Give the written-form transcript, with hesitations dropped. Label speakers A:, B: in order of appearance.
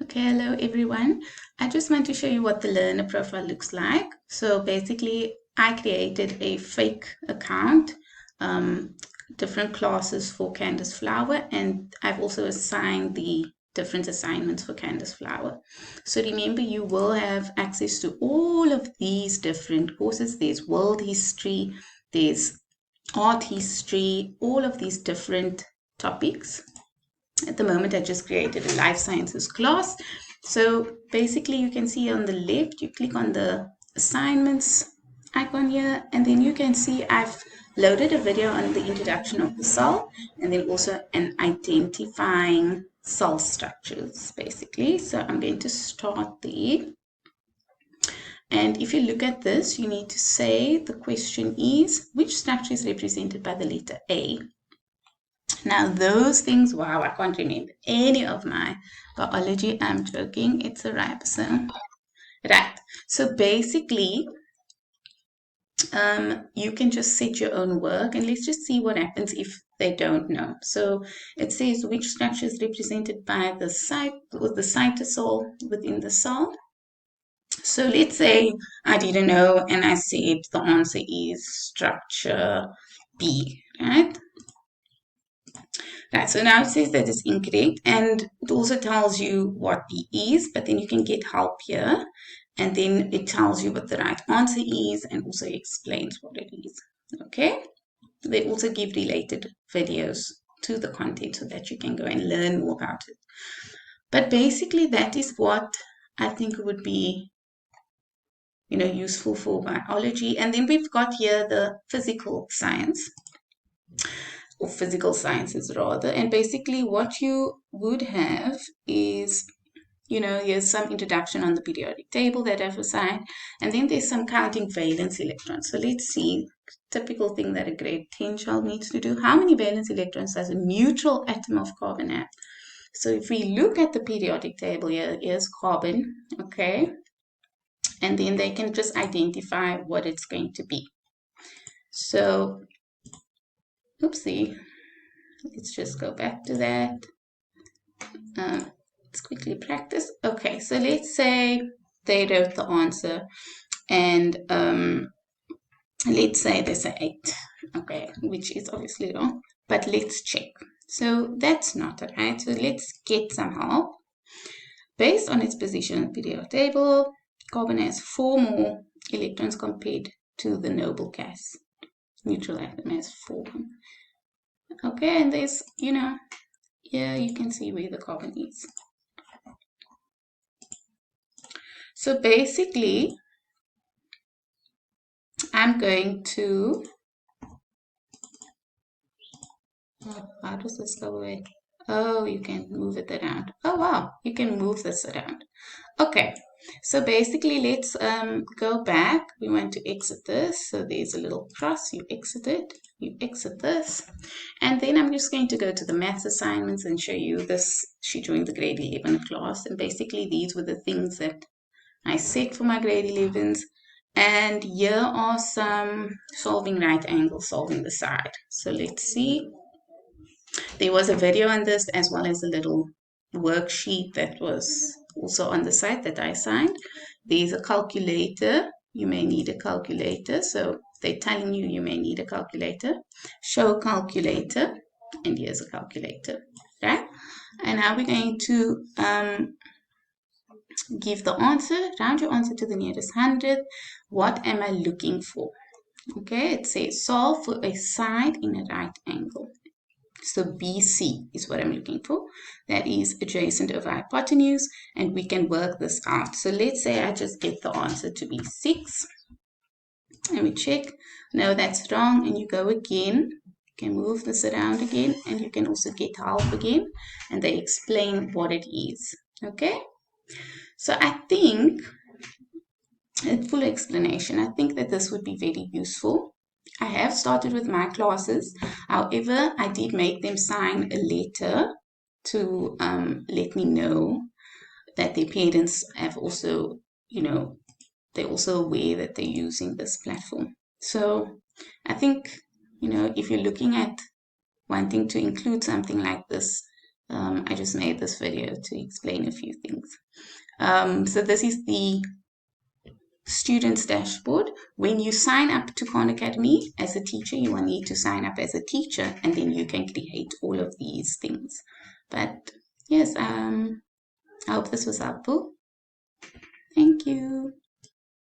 A: Okay, hello everyone. I just want to show you what the learner profile looks like. So basically, I created a fake account, different classes for Candace Flower, and I've also assigned the different assignments for Candace Flower. So remember, you will have access to all of these different courses. There's world history, there's art history, all of these different topics. At the moment, I just created a life sciences class. So basically, you can see on the left, you click on the assignments icon here, and then you can see I've loaded a video on the introduction of the cell, and then also an identifying cell structures, basically. So I'm going to start there. And if you look at this, you need to say the question is, which structure is represented by the letter A? Now, those things, wow, I can't remember any of my biology. I'm joking. It's a ribosome. Right. So basically, you can just set your own work, and let's just see what happens if they don't know. So it says which structure is represented by the cytosol within the cell. So let's say I didn't know, and I said the answer is structure B, right? Right, so now it says that it's incorrect, and it also tells you what B is, but then you can get help here, and then it tells you what the right answer is, and also explains what it is. Okay? They also give related videos to the content so that you can go and learn more about it. But basically, that is what I think would be, useful for biology. And then we've got here the physical science, or physical sciences rather. And basically what you would have is, here's some introduction on the periodic table that I've assigned, and then there's some counting valence electrons. So let's see, typical thing that a grade 10 child needs to do. How many valence electrons does a neutral atom of carbon have? So if we look at the periodic table here, here's carbon, okay? And then they can just identify what it's going to be. So, oopsie. Let's just go back to that. Let's quickly practice. Okay, so let's say they wrote the answer, and let's say they say 8, okay, which is obviously wrong, but let's check. So that's not right. So let's get some help. Based on its position in the periodic table, carbon has 4 more electrons compared to the noble gas. Neutral atom has 4. Okay, and there's, here you can see where the carbon is. So basically, I'm going to, how does this go away? Oh, you can move it around. Oh, wow, you can move this around. Okay, so basically, let's go back. We want to exit this. So there's a little cross, you exit it, you exit this. And then I'm just going to go to the maths assignments and show you this sheet during the grade 11 class. And basically, these were the things that I set for my grade 11s. And here are some solving right angle, solving the side. So let's see. There was a video on this as well as a little worksheet that was also on the site that I assigned. There's a calculator. You may need a calculator. So they're telling you you may need a calculator. Show calculator. And here's a calculator. Right? And now we're going to give the answer, round your answer to the nearest 100. What am I looking for? Okay, it says solve for a side in a right angle. So BC is what I'm looking for. That is adjacent over hypotenuse, and we can work this out. So let's say I just get the answer to be 6. And we check. No, that's wrong. And you go again. You can move this around again, and you can also get help again. And they explain what it is. Okay? So I think, a full explanation, I think that this would be very useful. I have started with my classes. However, I did make them sign a letter to let me know that their parents have also, they're also aware that they're using this platform. So I think, if you're looking at wanting to include something like this, I just made this video to explain a few things. So this is the students dashboard. When you sign up to Khan Academy as a teacher, you will need to sign up as a teacher, and then you can create all of these things. But yes, I hope this was helpful. Thank you.